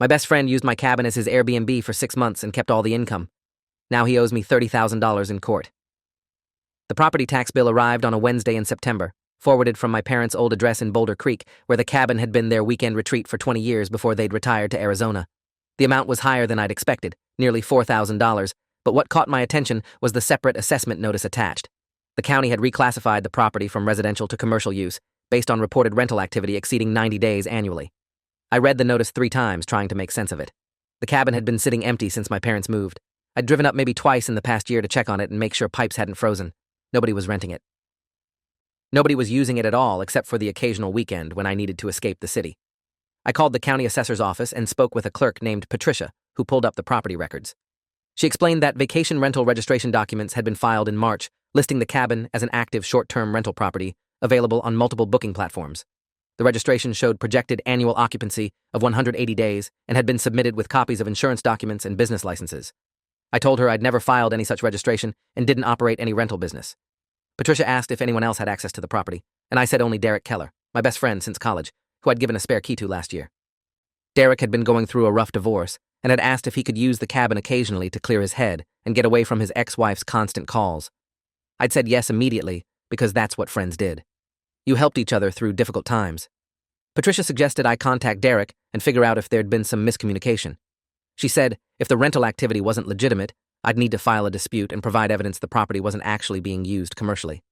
My best friend used my cabin as his Airbnb for 6 months and kept all the income. Now he owes me $30,000 in court. The property tax bill arrived on a Wednesday in September, forwarded from my parents' old address in Boulder Creek, where the cabin had been their weekend retreat for 20 years before they'd retired to Arizona. The amount was higher than I'd expected, nearly $4,000, but what caught my attention was the separate assessment notice attached. The county had reclassified the property from residential to commercial use, based on reported rental activity exceeding 90 days annually. I read the notice 3 times, trying to make sense of it. The cabin had been sitting empty since my parents moved. I'd driven up maybe twice in the past year to check on it and make sure pipes hadn't frozen. Nobody was renting it. Nobody was using it at all except for the occasional weekend when I needed to escape the city. I called the county assessor's office and spoke with a clerk named Patricia, who pulled up the property records. She explained that vacation rental registration documents had been filed in March, listing the cabin as an active short-term rental property available on multiple booking platforms. The registration showed projected annual occupancy of 180 days and had been submitted with copies of insurance documents and business licenses. I told her I'd never filed any such registration and didn't operate any rental business. Patricia asked if anyone else had access to the property, and I said only Derek Keller, my best friend since college, who I'd given a spare key to last year. Derek had been going through a rough divorce and had asked if he could use the cabin occasionally to clear his head and get away from his ex-wife's constant calls. I'd said yes immediately because that's what friends did. You helped each other through difficult times. Patricia suggested I contact Derek and figure out if there'd been some miscommunication. She said if the rental activity wasn't legitimate, I'd need to file a dispute and provide evidence the property wasn't actually being used commercially.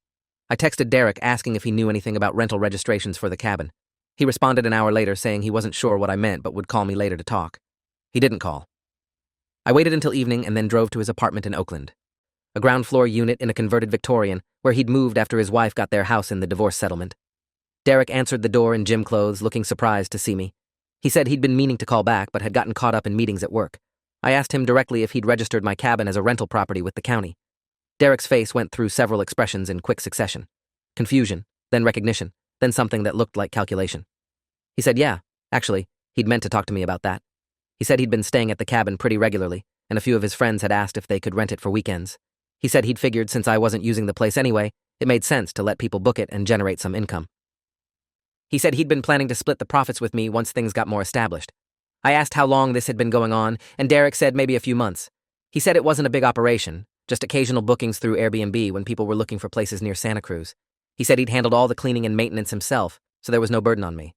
I texted Derek asking if he knew anything about rental registrations for the cabin. He responded an hour later saying he wasn't sure what I meant but would call me later to talk. He didn't call. I waited until evening and then drove to his apartment in Oakland, a ground-floor unit in a converted Victorian where he'd moved after his wife got their house in the divorce settlement. Derek answered the door in gym clothes, looking surprised to see me. He said he'd been meaning to call back but had gotten caught up in meetings at work. I asked him directly if he'd registered my cabin as a rental property with the county. Derek's face went through several expressions in quick succession. Confusion, then recognition, then something that looked like calculation. He said yeah, actually, he'd meant to talk to me about that. He said he'd been staying at the cabin pretty regularly, and a few of his friends had asked if they could rent it for weekends. He said he'd figured since I wasn't using the place anyway, it made sense to let people book it and generate some income. He said he'd been planning to split the profits with me once things got more established. I asked how long this had been going on, and Derek said maybe a few months. He said it wasn't a big operation, just occasional bookings through Airbnb when people were looking for places near Santa Cruz. He said he'd handled all the cleaning and maintenance himself, so there was no burden on me.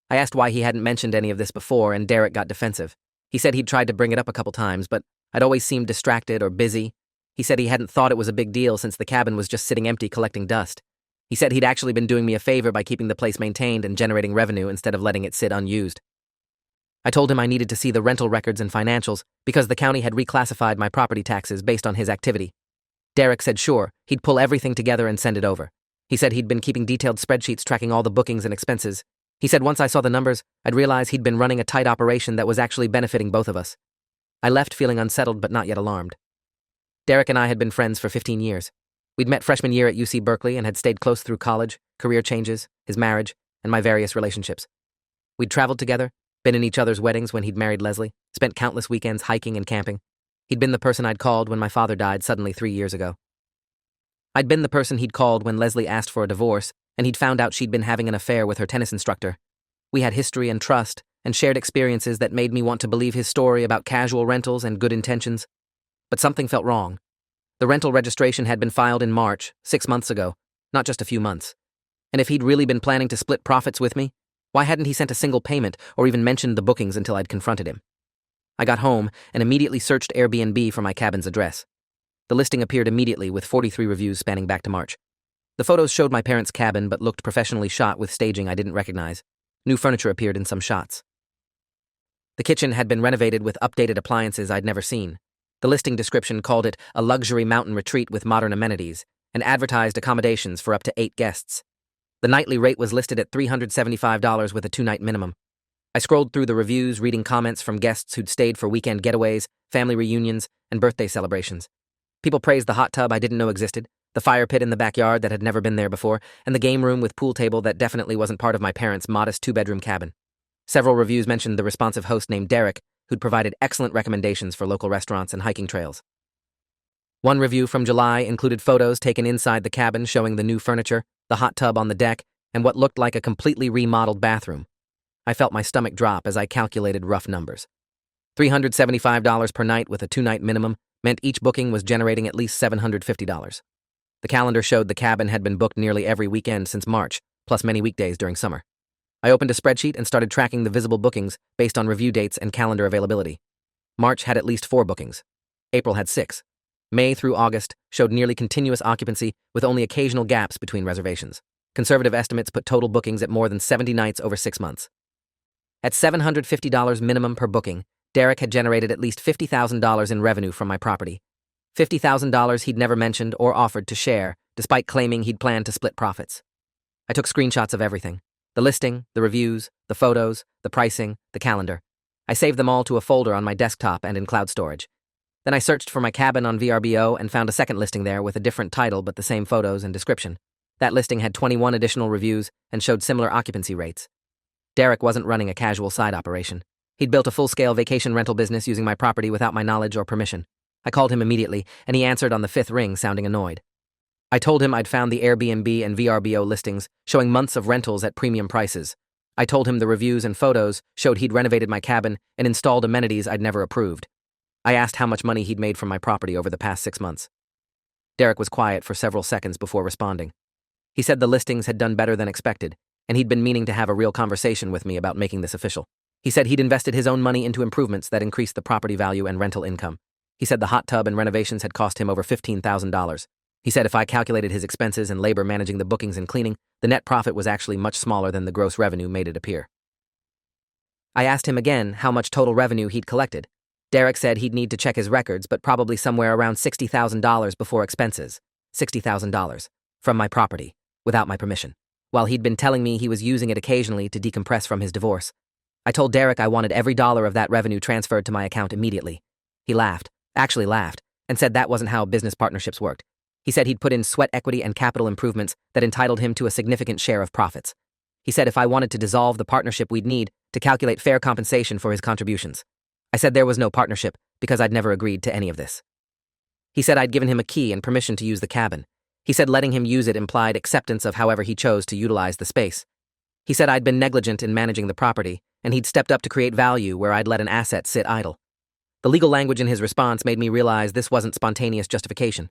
I asked why he hadn't mentioned any of this before, and Derek got defensive. He said he'd tried to bring it up a couple times, but I'd always seemed distracted or busy. He said he hadn't thought it was a big deal since the cabin was just sitting empty collecting dust. He said he'd actually been doing me a favor by keeping the place maintained and generating revenue instead of letting it sit unused. I told him I needed to see the rental records and financials because the county had reclassified my property taxes based on his activity. Derek said sure, he'd pull everything together and send it over. He said he'd been keeping detailed spreadsheets tracking all the bookings and expenses. He said once I saw the numbers, I'd realize he'd been running a tight operation that was actually benefiting both of us. I left feeling unsettled but not yet alarmed. Derek and I had been friends for 15 years. We'd met freshman year at UC Berkeley and had stayed close through college, career changes, his marriage, and my various relationships. We'd traveled together, been in each other's weddings when he'd married Leslie, spent countless weekends hiking and camping. He'd been the person I'd called when my father died suddenly 3 years ago. I'd been the person he'd called when Leslie asked for a divorce, and he'd found out she'd been having an affair with her tennis instructor. We had history and trust, and shared experiences that made me want to believe his story about casual rentals and good intentions. But something felt wrong. The rental registration had been filed in March, 6 months ago, not just a few months. And if he'd really been planning to split profits with me, why hadn't he sent a single payment or even mentioned the bookings until I'd confronted him? I got home and immediately searched Airbnb for my cabin's address. The listing appeared immediately with 43 reviews spanning back to March. The photos showed my parents' cabin but looked professionally shot with staging I didn't recognize. New furniture appeared in some shots. The kitchen had been renovated with updated appliances I'd never seen. The listing description called it a luxury mountain retreat with modern amenities and advertised accommodations for up to 8 guests. The nightly rate was listed at $375 with a 2-night minimum. I scrolled through the reviews, reading comments from guests who'd stayed for weekend getaways, family reunions, and birthday celebrations. People praised the hot tub I didn't know existed, the fire pit in the backyard that had never been there before, and the game room with pool table that definitely wasn't part of my parents' modest 2-bedroom cabin. Several reviews mentioned the responsive host named Derek, who'd provided excellent recommendations for local restaurants and hiking trails. One review from July included photos taken inside the cabin showing the new furniture, the hot tub on the deck, and what looked like a completely remodeled bathroom. I felt my stomach drop as I calculated rough numbers. $375 per night with a 2-night minimum meant each booking was generating at least $750. The calendar showed the cabin had been booked nearly every weekend since March, plus many weekdays during summer. I opened a spreadsheet and started tracking the visible bookings based on review dates and calendar availability. March had at least 4 bookings. April had 6. May through August showed nearly continuous occupancy with only occasional gaps between reservations. Conservative estimates put total bookings at more than 70 nights over 6 months. At $750 minimum per booking, Derek had generated at least $50,000 in revenue from my property. $50,000 he'd never mentioned or offered to share, despite claiming he'd planned to split profits. I took screenshots of everything: the listing, the reviews, the photos, the pricing, the calendar. I saved them all to a folder on my desktop and in cloud storage. Then I searched for my cabin on VRBO and found a second listing there with a different title but the same photos and description. That listing had 21 additional reviews and showed similar occupancy rates. Derek wasn't running a casual side operation. He'd built a full-scale vacation rental business using my property without my knowledge or permission. I called him immediately, and he answered on the 5th ring, sounding annoyed. I told him I'd found the Airbnb and VRBO listings showing months of rentals at premium prices. I told him the reviews and photos showed he'd renovated my cabin and installed amenities I'd never approved. I asked how much money he'd made from my property over the past 6 months. Derek was quiet for several seconds before responding. He said the listings had done better than expected, and he'd been meaning to have a real conversation with me about making this official. He said he'd invested his own money into improvements that increased the property value and rental income. He said the hot tub and renovations had cost him over $15,000. He said if I calculated his expenses and labor managing the bookings and cleaning, the net profit was actually much smaller than the gross revenue made it appear. I asked him again how much total revenue he'd collected. Derek said he'd need to check his records, but probably somewhere around $60,000 before expenses. $60,000. From my property, without my permission. While he'd been telling me he was using it occasionally to decompress from his divorce. I told Derek I wanted every dollar of that revenue transferred to my account immediately. He laughed, and said that wasn't how business partnerships worked. He said he'd put in sweat equity and capital improvements that entitled him to a significant share of profits. He said if I wanted to dissolve the partnership, we'd need to calculate fair compensation for his contributions. I said there was no partnership because I'd never agreed to any of this. He said I'd given him a key and permission to use the cabin. He said letting him use it implied acceptance of however he chose to utilize the space. He said I'd been negligent in managing the property, and he'd stepped up to create value where I'd let an asset sit idle. The legal language in his response made me realize this wasn't spontaneous justification.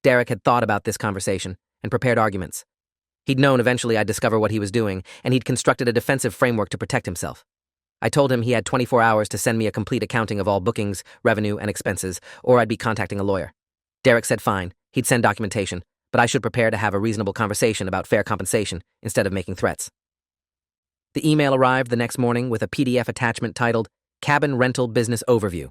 Derek had thought about this conversation and prepared arguments. He'd known eventually I'd discover what he was doing, and he'd constructed a defensive framework to protect himself. I told him he had 24 hours to send me a complete accounting of all bookings, revenue, and expenses, or I'd be contacting a lawyer. Derek said fine, he'd send documentation, but I should prepare to have a reasonable conversation about fair compensation instead of making threats. The email arrived the next morning with a PDF attachment titled Cabin Rental Business Overview.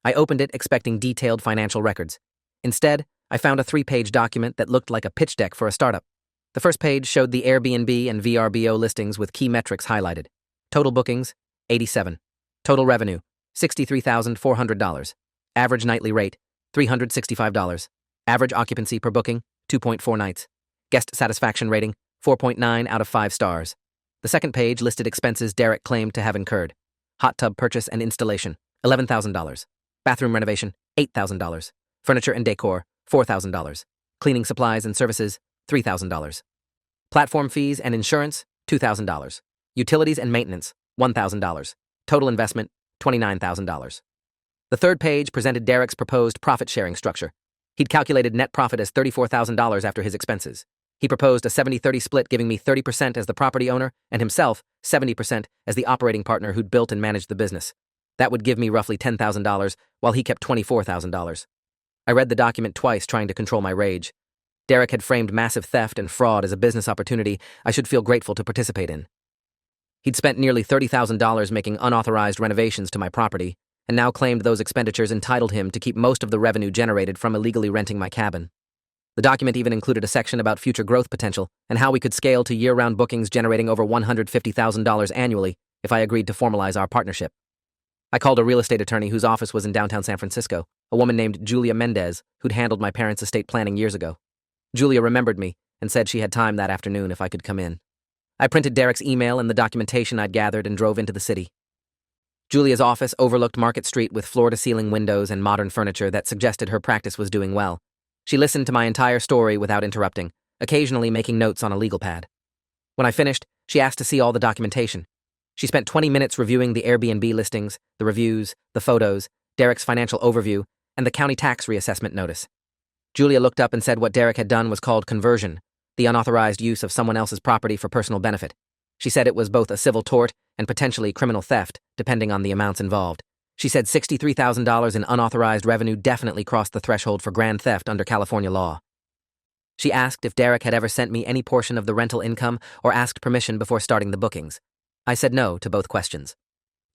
I opened it expecting detailed financial records. Instead, I found a 3-page document that looked like a pitch deck for a startup. The first page showed the Airbnb and VRBO listings with key metrics highlighted. Total bookings, 87. Total revenue, $63,400. Average nightly rate, $365. Average occupancy per booking, 2.4 nights. Guest satisfaction rating, 4.9 out of 5 stars. The second page listed expenses Derek claimed to have incurred. Hot tub purchase and installation, $11,000. Bathroom renovation, $8,000. Furniture and decor, $4,000. Cleaning supplies and services, $3,000. Platform fees and insurance, $2,000. Utilities and maintenance, $1,000. Total investment, $29,000. The third page presented Derek's proposed profit-sharing structure. He'd calculated net profit as $34,000 after his expenses. He proposed a 70-30 split, giving me 30% as the property owner and himself 70% as the operating partner who'd built and managed the business. That would give me roughly $10,000, while he kept $24,000. I read the document twice, trying to control my rage. Derek had framed massive theft and fraud as a business opportunity I should feel grateful to participate in. He'd spent nearly $30,000 making unauthorized renovations to my property, and now claimed those expenditures entitled him to keep most of the revenue generated from illegally renting my cabin. The document even included a section about future growth potential and how we could scale to year-round bookings generating over $150,000 annually if I agreed to formalize our partnership. I called a real estate attorney whose office was in downtown San Francisco, a woman named Julia Mendez, who'd handled my parents' estate planning years ago. Julia remembered me and said she had time that afternoon if I could come in. I printed Derek's email and the documentation I'd gathered and drove into the city. Julia's office overlooked Market Street with floor-to-ceiling windows and modern furniture that suggested her practice was doing well. She listened to my entire story without interrupting, occasionally making notes on a legal pad. When I finished, she asked to see all the documentation. She spent 20 minutes reviewing the Airbnb listings, the reviews, the photos, Derek's financial overview, and the county tax reassessment notice. Julia looked up and said what Derek had done was called conversion, the unauthorized use of someone else's property for personal benefit. She said it was both a civil tort and potentially criminal theft, depending on the amounts involved. She said $63,000 in unauthorized revenue definitely crossed the threshold for grand theft under California law. She asked if Derek had ever sent me any portion of the rental income or asked permission before starting the bookings. I said no to both questions.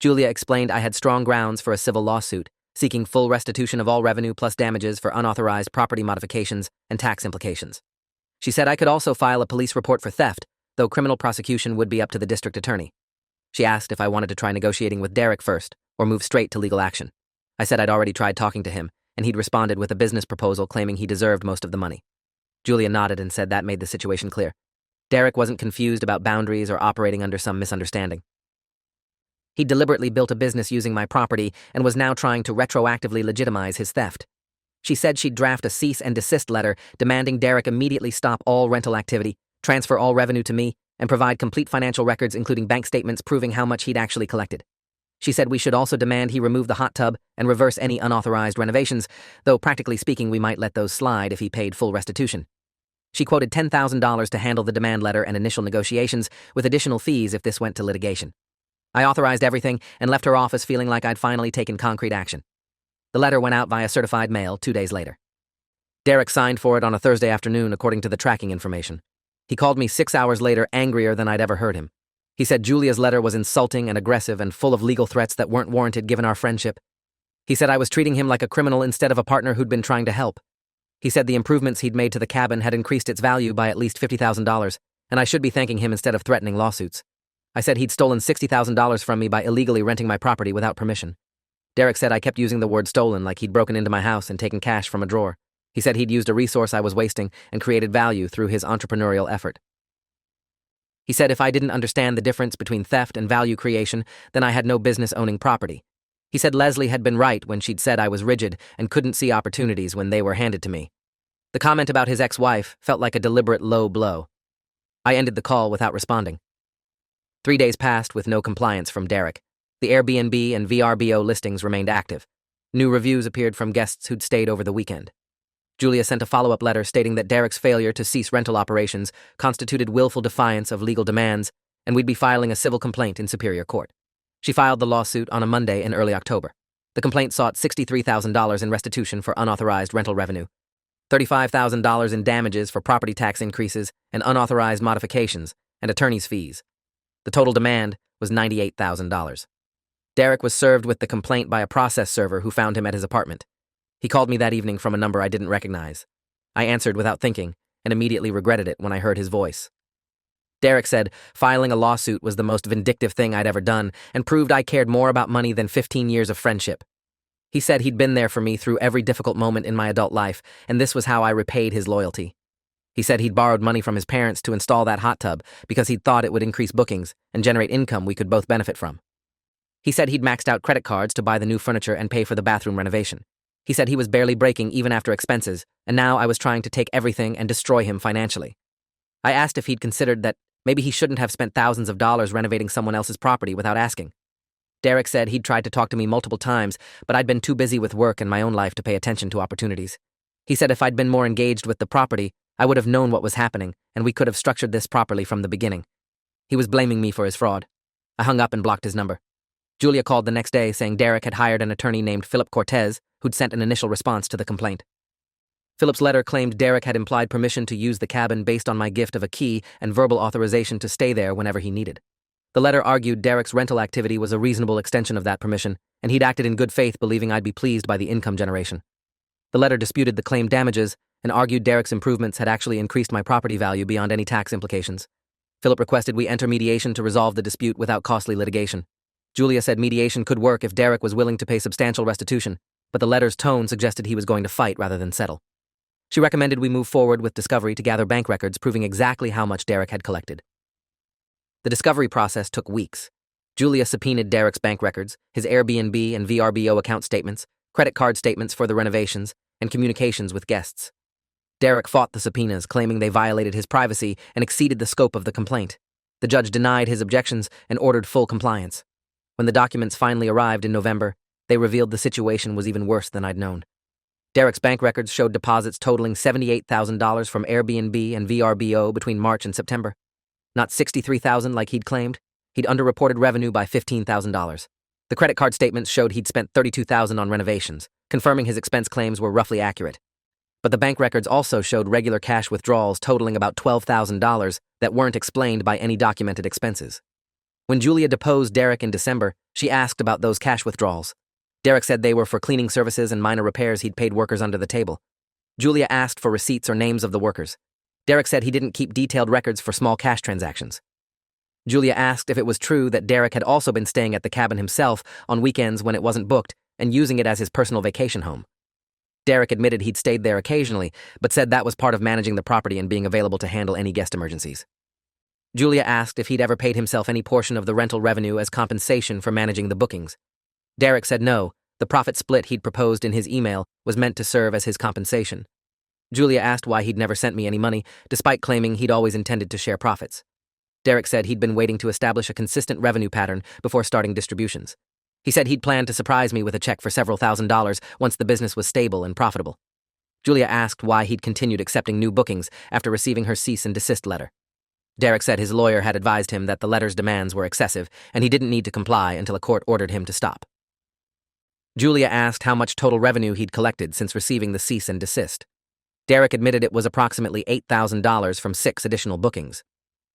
Julia explained I had strong grounds for a civil lawsuit, seeking full restitution of all revenue plus damages for unauthorized property modifications and tax implications. She said I could also file a police report for theft, though criminal prosecution would be up to the district attorney. She asked if I wanted to try negotiating with Derek first, or move straight to legal action. I said I'd already tried talking to him, and he'd responded with a business proposal claiming he deserved most of the money. Julia nodded and said that made the situation clear. Derek wasn't confused about boundaries or operating under some misunderstanding. He deliberately built a business using my property and was now trying to retroactively legitimize his theft. She said she'd draft a cease and desist letter demanding Derek immediately stop all rental activity, transfer all revenue to me, and provide complete financial records including bank statements proving how much he'd actually collected. She said we should also demand he remove the hot tub and reverse any unauthorized renovations, though practically speaking we might let those slide if he paid full restitution. She quoted $10,000 to handle the demand letter and initial negotiations, with additional fees if this went to litigation. I authorized everything and left her office feeling like I'd finally taken concrete action. The letter went out via certified mail 2 days later. Derek signed for it on a Thursday afternoon according to the tracking information. He called me 6 hours later angrier than I'd ever heard him. He said Julia's letter was insulting and aggressive and full of legal threats that weren't warranted given our friendship. He said I was treating him like a criminal instead of a partner who'd been trying to help. He said the improvements he'd made to the cabin had increased its value by at least $50,000, and I should be thanking him instead of threatening lawsuits. I said he'd stolen $60,000 from me by illegally renting my property without permission. Derek said I kept using the word stolen like he'd broken into my house and taken cash from a drawer. He said he'd used a resource I was wasting and created value through his entrepreneurial effort. He said if I didn't understand the difference between theft and value creation, then I had no business owning property. He said Leslie had been right when she'd said I was rigid and couldn't see opportunities when they were handed to me. The comment about his ex-wife felt like a deliberate low blow. I ended the call without responding. 3 days passed with no compliance from Derek. The Airbnb and VRBO listings remained active. New reviews appeared from guests who'd stayed over the weekend. Julia sent a follow-up letter stating that Derek's failure to cease rental operations constituted willful defiance of legal demands, and we'd be filing a civil complaint in Superior Court. She filed the lawsuit on a Monday in early October. The complaint sought $63,000 in restitution for unauthorized rental revenue, $35,000 in damages for property tax increases and unauthorized modifications, and attorney's fees. The total demand was $98,000. Derek was served with the complaint by a process server who found him at his apartment. He called me that evening from a number I didn't recognize. I answered without thinking and immediately regretted it when I heard his voice. Derek said filing a lawsuit was the most vindictive thing I'd ever done and proved I cared more about money than 15 years of friendship. He said he'd been there for me through every difficult moment in my adult life, and this was how I repaid his loyalty. He said he'd borrowed money from his parents to install that hot tub because he'd thought it would increase bookings and generate income we could both benefit from. He said he'd maxed out credit cards to buy the new furniture and pay for the bathroom renovation. He said he was barely breaking even after expenses, and now I was trying to take everything and destroy him financially. I asked if he'd considered that maybe he shouldn't have spent thousands of dollars renovating someone else's property without asking. Derek said he'd tried to talk to me multiple times, but I'd been too busy with work and my own life to pay attention to opportunities. He said if I'd been more engaged with the property, I would have known what was happening, and we could have structured this properly from the beginning. He was blaming me for his fraud. I hung up and blocked his number. Julia called the next day saying Derek had hired an attorney named Philip Cortez, who'd sent an initial response to the complaint. Philip's letter claimed Derek had implied permission to use the cabin based on my gift of a key and verbal authorization to stay there whenever he needed. The letter argued Derek's rental activity was a reasonable extension of that permission, and he'd acted in good faith believing I'd be pleased by the income generation. The letter disputed the claimed damages and argued Derek's improvements had actually increased my property value beyond any tax implications. Philip requested we enter mediation to resolve the dispute without costly litigation. Julia said mediation could work if Derek was willing to pay substantial restitution, but the letter's tone suggested he was going to fight rather than settle. She recommended we move forward with discovery to gather bank records proving exactly how much Derek had collected. The discovery process took weeks. Julia subpoenaed Derek's bank records, his Airbnb and VRBO account statements, credit card statements for the renovations, and communications with guests. Derek fought the subpoenas, claiming they violated his privacy and exceeded the scope of the complaint. The judge denied his objections and ordered full compliance. When the documents finally arrived in November, they revealed the situation was even worse than I'd known. Derek's bank records showed deposits totaling $78,000 from Airbnb and VRBO between March and September. Not $63,000 like he'd claimed. He'd underreported revenue by $15,000. The credit card statements showed he'd spent $32,000 on renovations, confirming his expense claims were roughly accurate. But the bank records also showed regular cash withdrawals totaling about $12,000 that weren't explained by any documented expenses. When Julia deposed Derek in December, she asked about those cash withdrawals. Derek said they were for cleaning services and minor repairs he'd paid workers under the table. Julia asked for receipts or names of the workers. Derek said he didn't keep detailed records for small cash transactions. Julia asked if it was true that Derek had also been staying at the cabin himself on weekends when it wasn't booked and using it as his personal vacation home. Derek admitted he'd stayed there occasionally, but said that was part of managing the property and being available to handle any guest emergencies. Julia asked if he'd ever paid himself any portion of the rental revenue as compensation for managing the bookings. Derek said no, the profit split he'd proposed in his email was meant to serve as his compensation. Julia asked why he'd never sent me any money, despite claiming he'd always intended to share profits. Derek said he'd been waiting to establish a consistent revenue pattern before starting distributions. He said he'd planned to surprise me with a check for several $1,000s once the business was stable and profitable. Julia asked why he'd continued accepting new bookings after receiving her cease and desist letter. Derek said his lawyer had advised him that the letter's demands were excessive and he didn't need to comply until a court ordered him to stop. Julia asked how much total revenue he'd collected since receiving the cease and desist. Derek admitted it was approximately $8,000 from 6 additional bookings.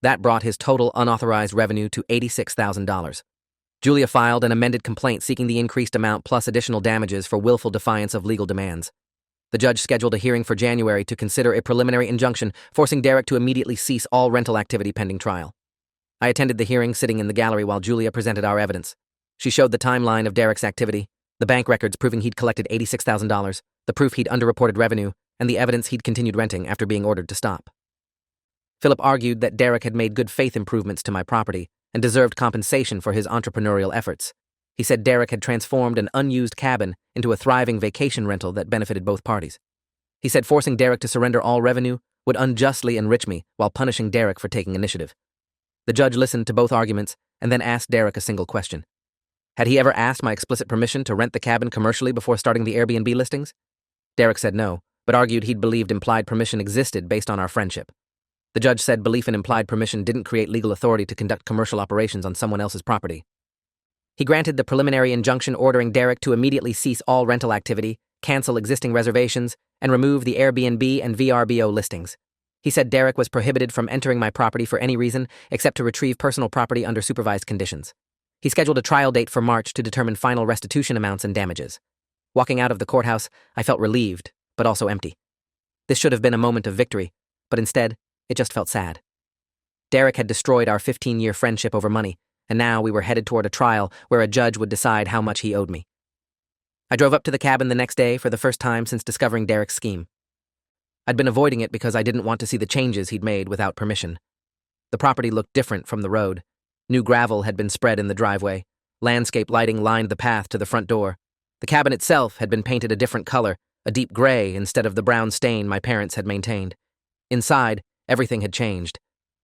That brought his total unauthorized revenue to $86,000. Julia filed an amended complaint seeking the increased amount plus additional damages for willful defiance of legal demands. The judge scheduled a hearing for January to consider a preliminary injunction, forcing Derek to immediately cease all rental activity pending trial. I attended the hearing sitting in the gallery while Julia presented our evidence. She showed the timeline of Derek's activity, the bank records proving he'd collected $86,000, the proof he'd underreported revenue, and the evidence he'd continued renting after being ordered to stop. Philip argued that Derek had made good faith improvements to my property and deserved compensation for his entrepreneurial efforts. He said Derek had transformed an unused cabin into a thriving vacation rental that benefited both parties. He said forcing Derek to surrender all revenue would unjustly enrich me while punishing Derek for taking initiative. The judge listened to both arguments and then asked Derek a single question. Had he ever asked my explicit permission to rent the cabin commercially before starting the Airbnb listings? Derek said no, but argued he'd believed implied permission existed based on our friendship. The judge said belief in implied permission didn't create legal authority to conduct commercial operations on someone else's property. He granted the preliminary injunction ordering Derek to immediately cease all rental activity, cancel existing reservations, and remove the Airbnb and VRBO listings. He said Derek was prohibited from entering my property for any reason except to retrieve personal property under supervised conditions. He scheduled a trial date for March to determine final restitution amounts and damages. Walking out of the courthouse, I felt relieved, but also empty. This should have been a moment of victory, but instead, it just felt sad. Derek had destroyed our 15-year friendship over money, and now we were headed toward a trial where a judge would decide how much he owed me. I drove up to the cabin the next day for the first time since discovering Derek's scheme. I'd been avoiding it because I didn't want to see the changes he'd made without permission. The property looked different from the road. New gravel had been spread in the driveway. Landscape lighting lined the path to the front door. The cabin itself had been painted a different color, a deep gray instead of the brown stain my parents had maintained. Inside, everything had changed.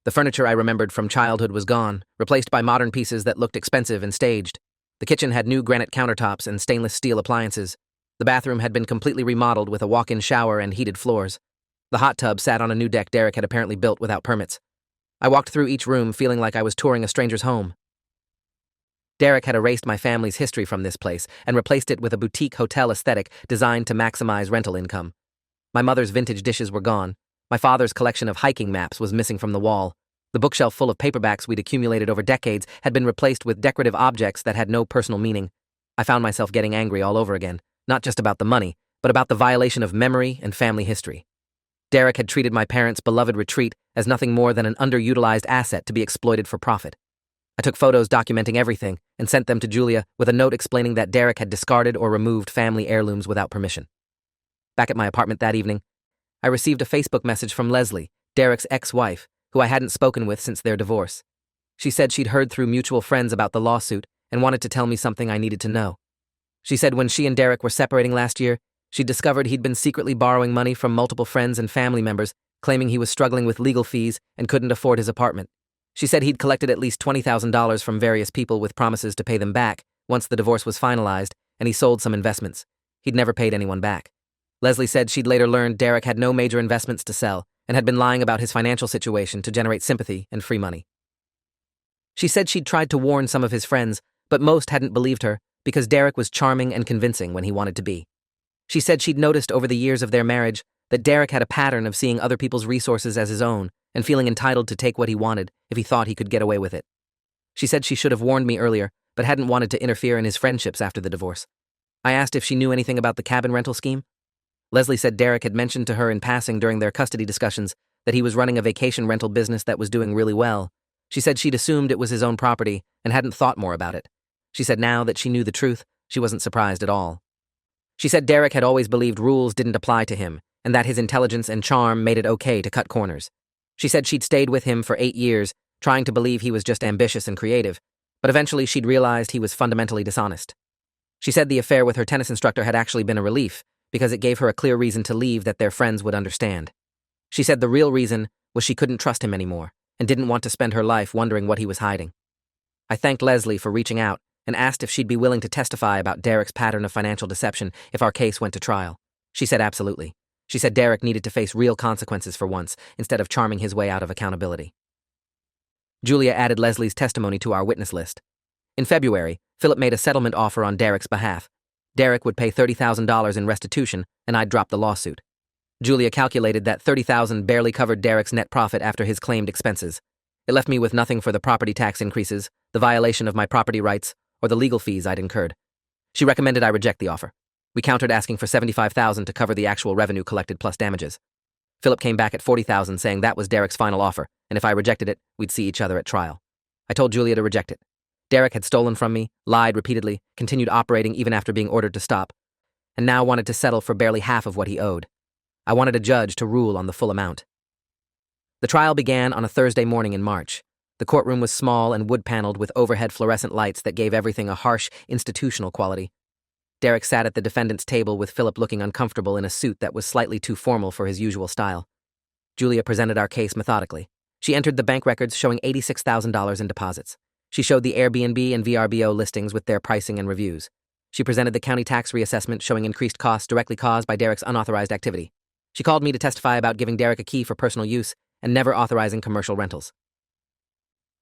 The furniture I remembered from childhood was gone, replaced by modern pieces that looked expensive and staged. The kitchen had new granite countertops and stainless steel appliances. The bathroom had been completely remodeled with a walk-in shower and heated floors. The hot tub sat on a new deck Derek had apparently built without permits. I walked through each room feeling like I was touring a stranger's home. Derek had erased my family's history from this place and replaced it with a boutique hotel aesthetic designed to maximize rental income. My mother's vintage dishes were gone. My father's collection of hiking maps was missing from the wall. The bookshelf full of paperbacks we'd accumulated over decades had been replaced with decorative objects that had no personal meaning. I found myself getting angry all over again, not just about the money, but about the violation of memory and family history. Derek had treated my parents' beloved retreat as nothing more than an underutilized asset to be exploited for profit. I took photos documenting everything and sent them to Julia with a note explaining that Derek had discarded or removed family heirlooms without permission. Back at my apartment that evening, I received a Facebook message from Leslie, Derek's ex-wife, who I hadn't spoken with since their divorce. She said she'd heard through mutual friends about the lawsuit and wanted to tell me something I needed to know. She said when she and Derek were separating last year, she discovered he'd been secretly borrowing money from multiple friends and family members, claiming he was struggling with legal fees and couldn't afford his apartment. She said he'd collected at least $20,000 from various people with promises to pay them back once the divorce was finalized, and he sold some investments. He'd never paid anyone back. Leslie said she'd later learned Derek had no major investments to sell and had been lying about his financial situation to generate sympathy and free money. She said she'd tried to warn some of his friends, but most hadn't believed her because Derek was charming and convincing when he wanted to be. She said she'd noticed over the years of their marriage that Derek had a pattern of seeing other people's resources as his own and feeling entitled to take what he wanted if he thought he could get away with it. She said she should have warned me earlier, but hadn't wanted to interfere in his friendships after the divorce. I asked if she knew anything about the cabin rental scheme. Leslie said Derek had mentioned to her in passing during their custody discussions that he was running a vacation rental business that was doing really well. She said she'd assumed it was his own property and hadn't thought more about it. She said now that she knew the truth, she wasn't surprised at all. She said Derek had always believed rules didn't apply to him and that his intelligence and charm made it okay to cut corners. She said she'd stayed with him for 8 years, trying to believe he was just ambitious and creative, but eventually she'd realized he was fundamentally dishonest. She said the affair with her tennis instructor had actually been a relief because it gave her a clear reason to leave that their friends would understand. She said the real reason was she couldn't trust him anymore and didn't want to spend her life wondering what he was hiding. I thanked Leslie for reaching out and asked if she'd be willing to testify about Derek's pattern of financial deception if our case went to trial. She said absolutely. She said Derek needed to face real consequences for once instead of charming his way out of accountability. Julia added Leslie's testimony to our witness list. In February, Philip made a settlement offer on Derek's behalf. Derek would pay $30,000 in restitution, and I'd drop the lawsuit. Julia calculated that $30,000 barely covered Derek's net profit after his claimed expenses. It left me with nothing for the property tax increases, the violation of my property rights, or the legal fees I'd incurred. She recommended I reject the offer. We countered asking for $75,000 to cover the actual revenue collected plus damages. Philip came back at $40,000 saying that was Derek's final offer, and if I rejected it, we'd see each other at trial. I told Julia to reject it. Derek had stolen from me, lied repeatedly, continued operating even after being ordered to stop, and now wanted to settle for barely half of what he owed. I wanted a judge to rule on the full amount. The trial began on a Thursday morning in March. The courtroom was small and wood-paneled with overhead fluorescent lights that gave everything a harsh, institutional quality. Derek sat at the defendant's table with Philip looking uncomfortable in a suit that was slightly too formal for his usual style. Julia presented our case methodically. She entered the bank records showing $86,000 in deposits. She showed the Airbnb and VRBO listings with their pricing and reviews. She presented the county tax reassessment showing increased costs directly caused by Derek's unauthorized activity. She called me to testify about giving Derek a key for personal use and never authorizing commercial rentals.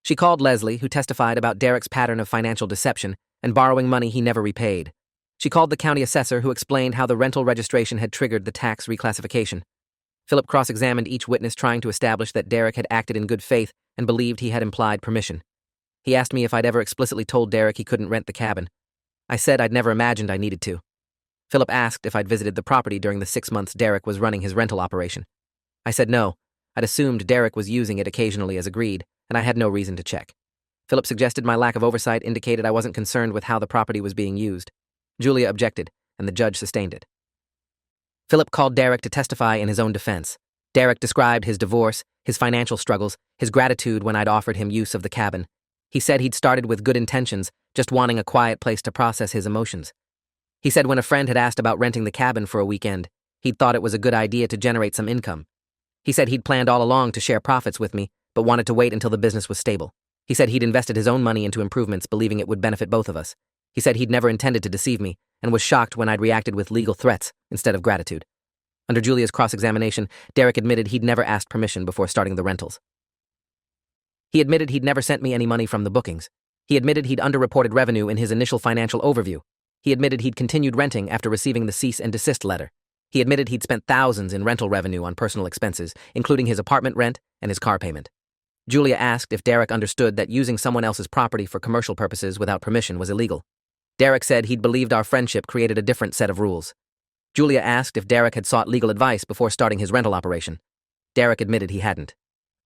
She called Leslie, who testified about Derek's pattern of financial deception and borrowing money he never repaid. She called the county assessor, who explained how the rental registration had triggered the tax reclassification. Philip cross-examined each witness, trying to establish that Derek had acted in good faith and believed he had implied permission. He asked me if I'd ever explicitly told Derek he couldn't rent the cabin. I said I'd never imagined I needed to. Philip asked if I'd visited the property during the 6 months Derek was running his rental operation. I said no. I'd assumed Derek was using it occasionally as agreed, and I had no reason to check. Philip suggested my lack of oversight indicated I wasn't concerned with how the property was being used. Julia objected, and the judge sustained it. Philip called Derek to testify in his own defense. Derek described his divorce, his financial struggles, his gratitude when I'd offered him use of the cabin. He said he'd started with good intentions, just wanting a quiet place to process his emotions. He said when a friend had asked about renting the cabin for a weekend, he'd thought it was a good idea to generate some income. He said he'd planned all along to share profits with me, but wanted to wait until the business was stable. He said he'd invested his own money into improvements, believing it would benefit both of us. He said he'd never intended to deceive me and was shocked when I'd reacted with legal threats instead of gratitude. Under Julia's cross-examination, Derek admitted he'd never asked permission before starting the rentals. He admitted he'd never sent me any money from the bookings. He admitted he'd underreported revenue in his initial financial overview. He admitted he'd continued renting after receiving the cease and desist letter. He admitted he'd spent thousands in rental revenue on personal expenses, including his apartment rent and his car payment. Julia asked if Derek understood that using someone else's property for commercial purposes without permission was illegal. Derek said he'd believed our friendship created a different set of rules. Julia asked if Derek had sought legal advice before starting his rental operation. Derek admitted he hadn't.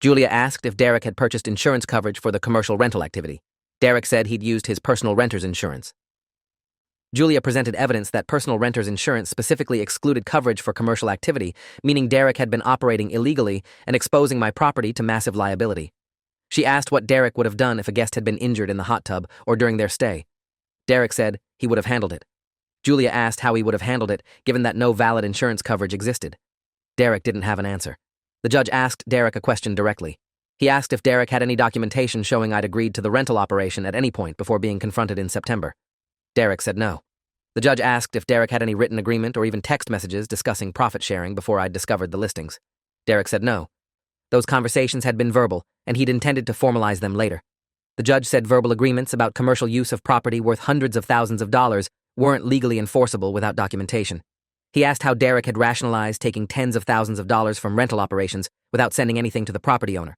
Julia asked if Derek had purchased insurance coverage for the commercial rental activity. Derek said he'd used his personal renter's insurance. Julia presented evidence that personal renter's insurance specifically excluded coverage for commercial activity, meaning Derek had been operating illegally and exposing my property to massive liability. She asked what Derek would have done if a guest had been injured in the hot tub or during their stay. Derek said he would have handled it. Julia asked how he would have handled it, given that no valid insurance coverage existed. Derek didn't have an answer. The judge asked Derek a question directly. He asked if Derek had any documentation showing I'd agreed to the rental operation at any point before being confronted in September. Derek said no. The judge asked if Derek had any written agreement or even text messages discussing profit sharing before I'd discovered the listings. Derek said no. Those conversations had been verbal, and he'd intended to formalize them later. The judge said verbal agreements about commercial use of property worth hundreds of thousands of dollars weren't legally enforceable without documentation. He asked how Derek had rationalized taking tens of thousands of dollars from rental operations without sending anything to the property owner.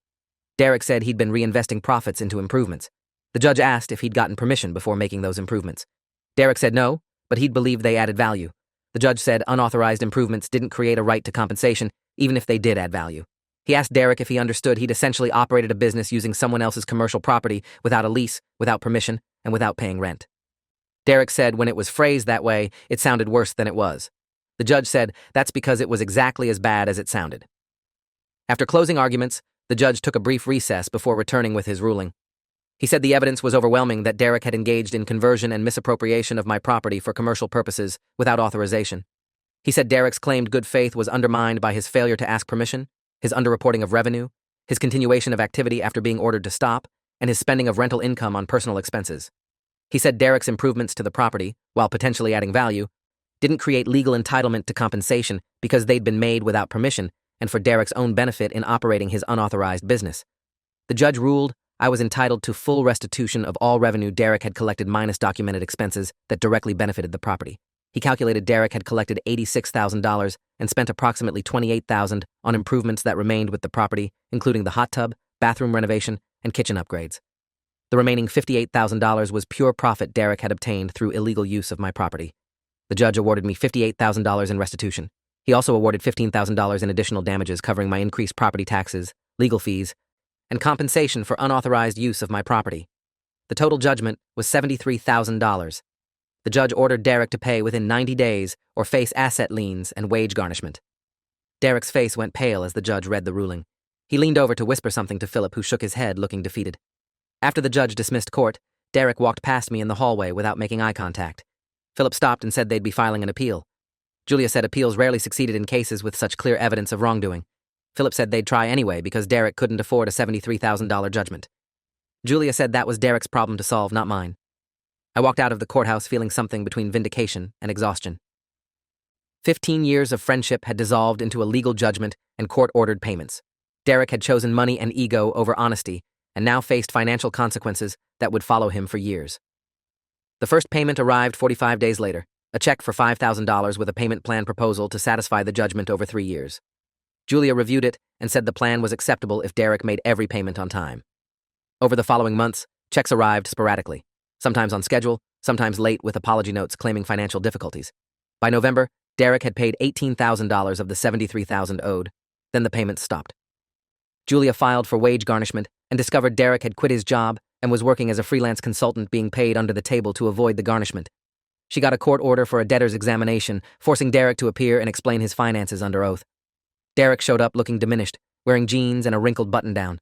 Derek said he'd been reinvesting profits into improvements. The judge asked if he'd gotten permission before making those improvements. Derek said no, but he'd believed they added value. The judge said unauthorized improvements didn't create a right to compensation, even if they did add value. He asked Derek if he understood he'd essentially operated a business using someone else's commercial property without a lease, without permission, and without paying rent. Derek said when it was phrased that way, it sounded worse than it was. The judge said that's because it was exactly as bad as it sounded. After closing arguments, the judge took a brief recess before returning with his ruling. He said the evidence was overwhelming that Derek had engaged in conversion and misappropriation of my property for commercial purposes without authorization. He said Derek's claimed good faith was undermined by his failure to ask permission, his underreporting of revenue, his continuation of activity after being ordered to stop, and his spending of rental income on personal expenses. He said Derek's improvements to the property, while potentially adding value, didn't create legal entitlement to compensation because they'd been made without permission and for Derek's own benefit in operating his unauthorized business. The judge ruled I was entitled to full restitution of all revenue Derek had collected minus documented expenses that directly benefited the property. He calculated Derek had collected $86,000 and spent approximately $28,000 on improvements that remained with the property, including the hot tub, bathroom renovation, and kitchen upgrades. The remaining $58,000 was pure profit Derek had obtained through illegal use of my property. The judge awarded me $58,000 in restitution. He also awarded $15,000 in additional damages covering my increased property taxes, legal fees, and compensation for unauthorized use of my property. The total judgment was $73,000. The judge ordered Derek to pay within 90 days or face asset liens and wage garnishment. Derek's face went pale as the judge read the ruling. He leaned over to whisper something to Philip, who shook his head, looking defeated. After the judge dismissed court, Derek walked past me in the hallway without making eye contact. Philip stopped and said they'd be filing an appeal. Julia said appeals rarely succeeded in cases with such clear evidence of wrongdoing. Philip said they'd try anyway because Derek couldn't afford a $73,000 judgment. Julia said that was Derek's problem to solve, not mine. I walked out of the courthouse feeling something between vindication and exhaustion. 15 years of friendship had dissolved into a legal judgment and court-ordered payments. Derek had chosen money and ego over honesty and now faced financial consequences that would follow him for years. The first payment arrived 45 days later, a check for $5,000 with a payment plan proposal to satisfy the judgment over 3 years. Julia reviewed it and said the plan was acceptable if Derek made every payment on time. Over the following months, checks arrived sporadically, sometimes on schedule, sometimes late with apology notes claiming financial difficulties. By November, Derek had paid $18,000 of the $73,000 owed, then the payments stopped. Julia filed for wage garnishment and discovered Derek had quit his job and was working as a freelance consultant being paid under the table to avoid the garnishment. She got a court order for a debtor's examination, forcing Derek to appear and explain his finances under oath. Derek showed up looking diminished, wearing jeans and a wrinkled button-down.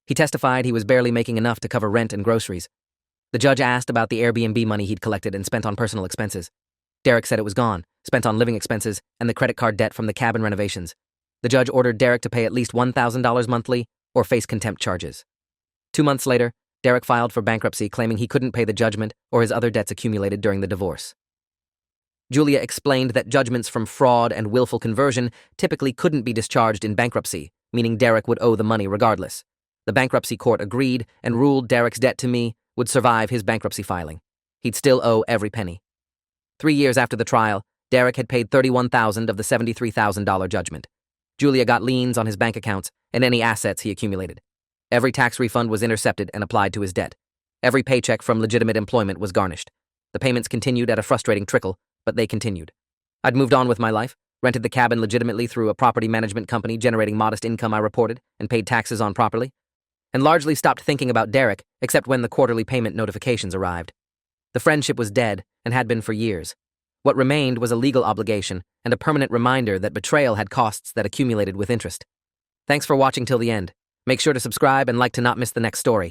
He testified he was barely making enough to cover rent and groceries. The judge asked about the Airbnb money he'd collected and spent on personal expenses. Derek said it was gone, spent on living expenses and the credit card debt from the cabin renovations. The judge ordered Derek to pay at least $1,000 monthly or face contempt charges. 2 months later, Derek filed for bankruptcy, claiming he couldn't pay the judgment or his other debts accumulated during the divorce. Julia explained that judgments from fraud and willful conversion typically couldn't be discharged in bankruptcy, meaning Derek would owe the money regardless. The bankruptcy court agreed and ruled Derek's debt to me would survive his bankruptcy filing. He'd still owe every penny. 3 years after the trial, Derek had paid $31,000 of the $73,000 judgment. Julia got liens on his bank accounts and any assets he accumulated. Every tax refund was intercepted and applied to his debt. Every paycheck from legitimate employment was garnished. The payments continued at a frustrating trickle, but they continued. I'd moved on with my life, rented the cabin legitimately through a property management company generating modest income I reported and paid taxes on properly, and largely stopped thinking about Derek except when the quarterly payment notifications arrived. The friendship was dead and had been for years. What remained was a legal obligation and a permanent reminder that betrayal had costs that accumulated with interest. Thanks for watching till the end. Make sure to subscribe and like to not miss the next story.